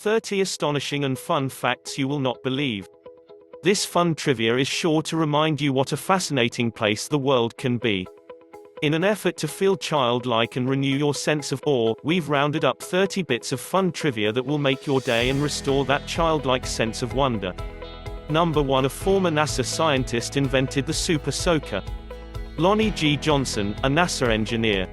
30 astonishing and fun facts you will not believe. This fun trivia is sure to remind you what a fascinating place the world can be. In an effort to feel childlike and renew your sense of awe, we've rounded up 30 bits of fun trivia that will make your day and restore that childlike sense of wonder. Number 1. A former NASA scientist invented the Super Soaker. Lonnie G. Johnson, a NASA engineer,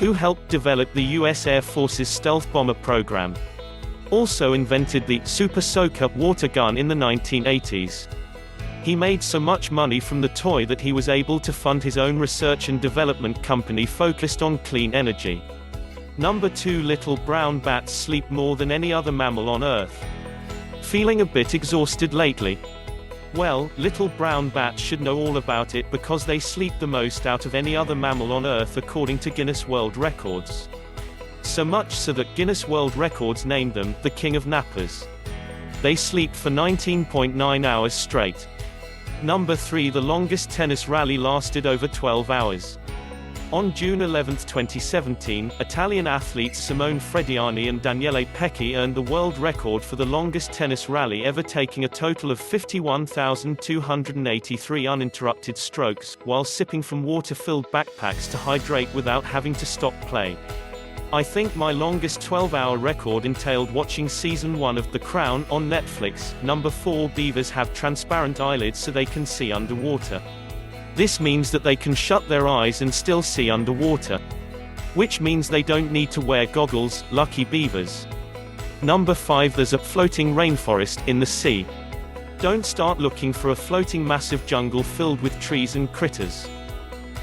who helped develop the U.S. Air Force's stealth bomber program, also invented the Super Soaker water gun in the 1980s. He made so much money from the toy that he was able to fund his own research and development company focused on clean energy. Number 2. Little brown bats sleep more than any other mammal on Earth. Feeling a bit exhausted lately? Well, little brown bats should know all about it because they sleep the most out of any other mammal on Earth according to Guinness World Records. So much so that Guinness World Records named them the King of Nappers. They sleep for 19.9 hours straight. Number 3. The longest tennis rally lasted over 12 hours. On June 11, 2017, Italian athletes Simone Frediani and Daniele Pecchi earned the world record for the longest tennis rally ever, taking a total of 51,283 uninterrupted strokes, while sipping from water-filled backpacks to hydrate without having to stop play. I think my longest 12-hour record entailed watching Season 1 of The Crown on Netflix. Number 4. Beavers have transparent eyelids so they can see underwater. This means that they can shut their eyes and still see underwater, which means they don't need to wear goggles. Lucky beavers. Number 5. There's a floating rainforest in the sea. Don't start looking for a floating massive jungle filled with trees and critters.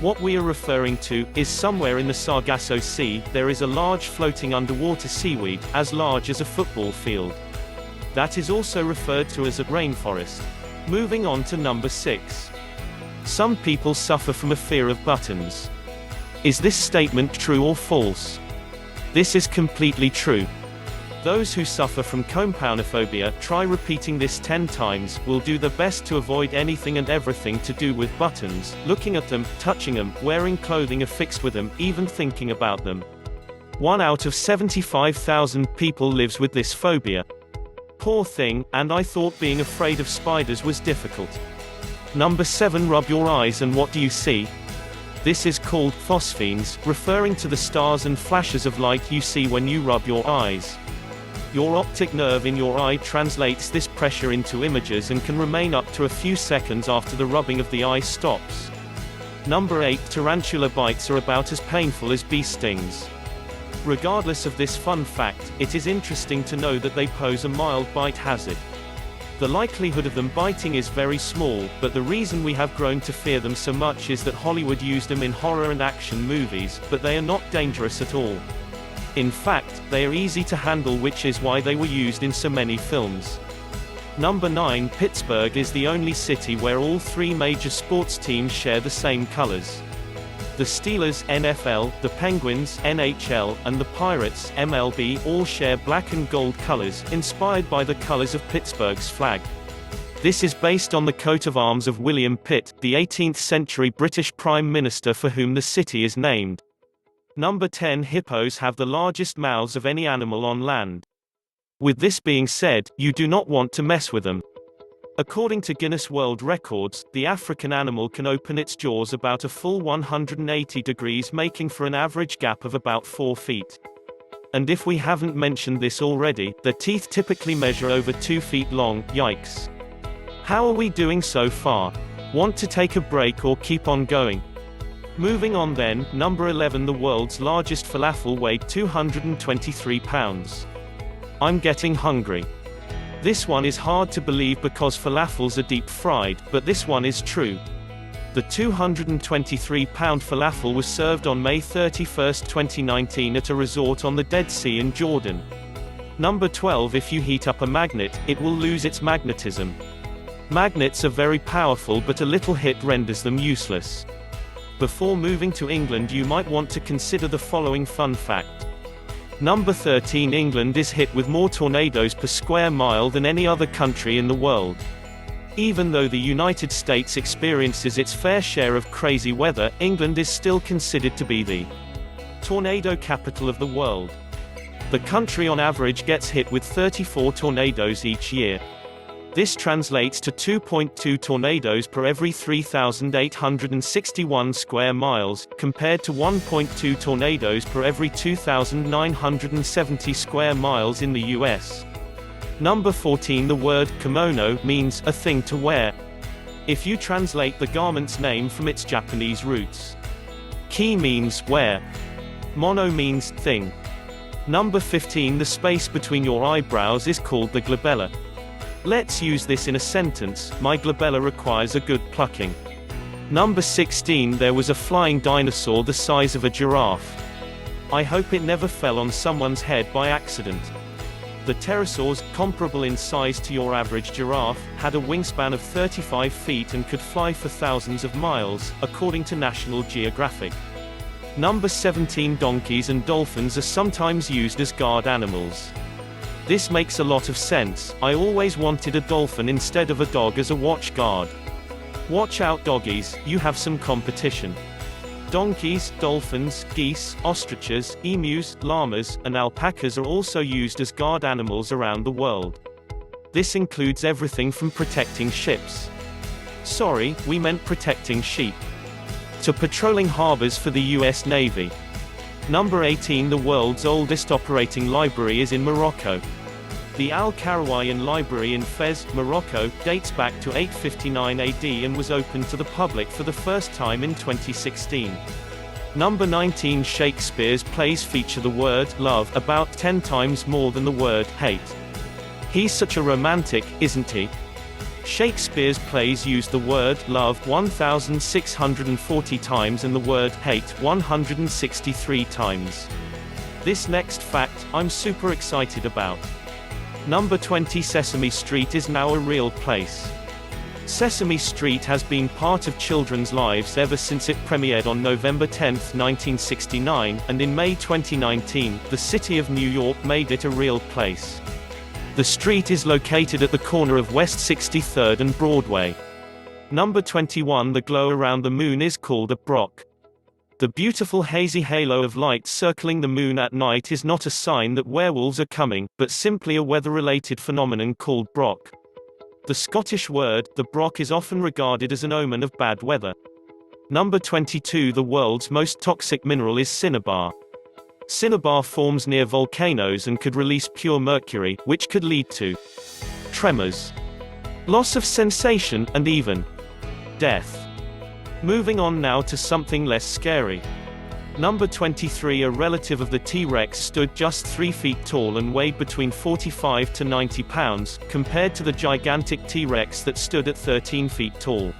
What we are referring to is somewhere in the Sargasso Sea, there is a large floating underwater seaweed, as large as a football field. That is also referred to as a rainforest. Moving on to number 6. Some people suffer from a fear of buttons. Is this statement true or false? This is completely true. Those who suffer from compoundophobia, try repeating this 10 times, will do their best to avoid anything and everything to do with buttons, looking at them, touching them, wearing clothing affixed with them, even thinking about them. 1 out of 75,000 people lives with this phobia. Poor thing, and I thought being afraid of spiders was difficult. Number 7. Rub your eyes and what do you see? This is called phosphenes, referring to the stars and flashes of light you see when you rub your eyes. Your optic nerve in your eye translates this pressure into images and can remain up to a few seconds after the rubbing of the eye stops. Number 8. Tarantula bites are about as painful as bee stings. Regardless of this fun fact, it is interesting to know that they pose a mild bite hazard. The likelihood of them biting is very small, but the reason we have grown to fear them so much is that Hollywood used them in horror and action movies, but they are not dangerous at all. In fact, they are easy to handle, which is why they were used in so many films. Number 9. Pittsburgh is the only city where all 3 major sports teams share the same colors. The Steelers, NFL, the Penguins, NHL, and the Pirates, MLB, all share black and gold colors, inspired by the colors of Pittsburgh's flag. This is based on the coat of arms of William Pitt, the 18th-century British Prime Minister for whom the city is named. Number 10. Hippos have the largest mouths of any animal on land. With this being said, you do not want to mess with them. According to Guinness World Records, the African animal can open its jaws about a full 180 degrees, making for an average gap of about 4 feet. And if we haven't mentioned this already, their teeth typically measure over 2 feet long. Yikes. How are we doing so far? Want to take a break or keep on going? Moving on then. Number 11. The world's largest falafel weighed 223 pounds. I'm getting hungry. This one is hard to believe because falafels are deep fried, but this one is true. The 223-pound falafel was served on May 31, 2019 at a resort on the Dead Sea in Jordan. Number 12. If you heat up a magnet, it will lose its magnetism. Magnets are very powerful, but a little hit renders them useless. Before moving to England, you might want to consider the following fun fact. Number 13. England is hit with more tornadoes per square mile than any other country in the world. Even though the United States experiences its fair share of crazy weather, England is still considered to be the tornado capital of the world. The country on average gets hit with 34 tornadoes each year. This translates to 2.2 tornadoes per every 3,861 square miles, compared to 1.2 tornadoes per every 2,970 square miles in the US. Number 14. The word kimono means a thing to wear. If you translate the garment's name from its Japanese roots. Ki means wear. Mono means thing. Number 15. The space between your eyebrows is called the glabella. Let's use this in a sentence: my glabella requires a good plucking. Number 16. There was a flying dinosaur the size of a giraffe. I hope it never fell on someone's head by accident. The pterosaurs, comparable in size to your average giraffe, had a wingspan of 35 feet and could fly for thousands of miles, according to National Geographic. Number 17. Donkeys and dolphins are sometimes used as guard animals. This makes a lot of sense. I always wanted a dolphin instead of a dog as a watch guard. Watch out doggies, you have some competition. Donkeys, dolphins, geese, ostriches, emus, llamas, and alpacas are also used as guard animals around the world. This includes everything from protecting ships. Sorry, we meant protecting sheep. To patrolling harbors for the US Navy. Number 18. The world's oldest operating library is in Morocco. The Al-Karawiyyan Library in Fez, Morocco, dates back to 859 AD and was opened to the public for the first time in 2016. Number 19. Shakespeare's plays feature the word love about 10 times more than the word hate. He's such a romantic, isn't he? Shakespeare's plays use the word love 1,640 times and the word hate 163 times. This next fact, I'm super excited about. Number 20. Sesame Street is now a real place. Sesame Street has been part of children's lives ever since it premiered on November 10, 1969, and in May 2019, the city of New York made it a real place. The street is located at the corner of West 63rd and Broadway. Number 21. The glow around the moon is called a brock. The beautiful hazy halo of light circling the moon at night is not a sign that werewolves are coming, but simply a weather-related phenomenon called brock. The Scottish word, the brock, is often regarded as an omen of bad weather. Number 22. The world's most toxic mineral is cinnabar. Cinnabar forms near volcanoes and could release pure mercury, which could lead to tremors, loss of sensation, and even death. Moving on now to something less scary. Number 23. A relative of the T-Rex stood just 3 feet tall and weighed between 45 to 90 pounds, compared to the gigantic T-Rex that stood at 13 feet tall.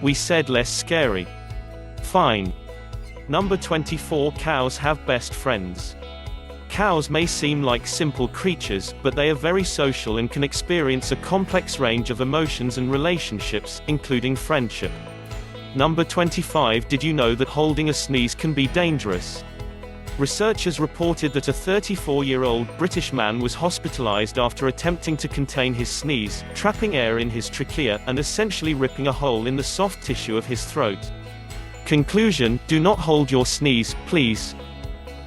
We said less scary. Fine. Number 24. Cows have best friends. Cows may seem like simple creatures, but they are very social and can experience a complex range of emotions and relationships, including friendship. Number 25. Did you know that holding a sneeze can be dangerous? Researchers reported that a 34-year-old British man was hospitalized after attempting to contain his sneeze, trapping air in his trachea, and essentially ripping a hole in the soft tissue of his throat. Conclusion: do not hold your sneeze, please.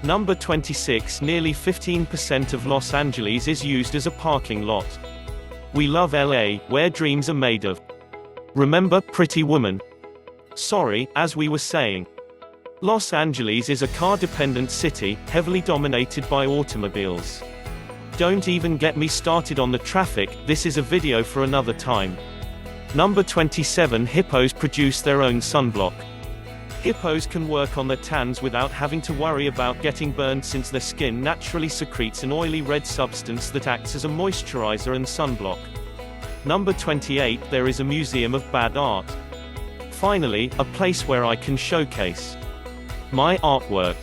Number 26. Nearly 15% of Los Angeles is used as a parking lot. We love LA, where dreams are made of. Remember Pretty Woman? Sorry, as we were saying. Los Angeles is a car-dependent city, heavily dominated by automobiles. Don't even get me started on the traffic, this is a video for another time. Number 27. Hippos produce their own sunblock. Hippos can work on their tans without having to worry about getting burned since their skin naturally secretes an oily red substance that acts as a moisturizer and sunblock. Number 28. There is a museum of bad art. Finally, a place where I can showcase my artwork.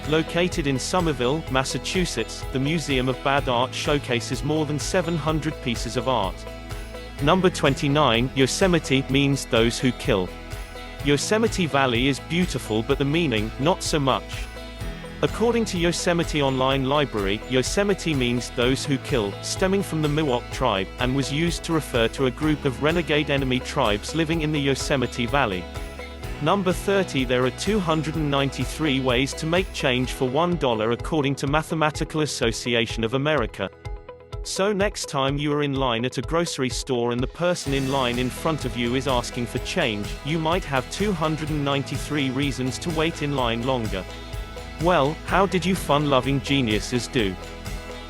Located in Somerville, Massachusetts, the Museum of Bad Art showcases more than 700 pieces of art. Number 29. Yosemite means those who kill. Yosemite Valley is beautiful, but the meaning, not so much. According to Yosemite Online Library, Yosemite means those who kill, stemming from the Miwok tribe, and was used to refer to a group of renegade enemy tribes living in the Yosemite Valley. Number 30. There are 293 ways to make change for $1 according to Mathematical Association of America. So next time you are in line at a grocery store and the person in line in front of you is asking for change, you might have 293 reasons to wait in line longer. Well, how did you fun-loving geniuses do?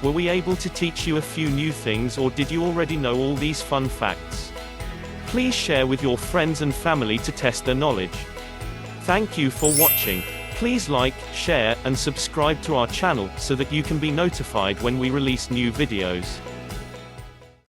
Were we able to teach you a few new things, or did you already know all these fun facts? Please share with your friends and family to test their knowledge. Thank you for watching. Please like, share, and subscribe to our channel so that you can be notified when we release new videos.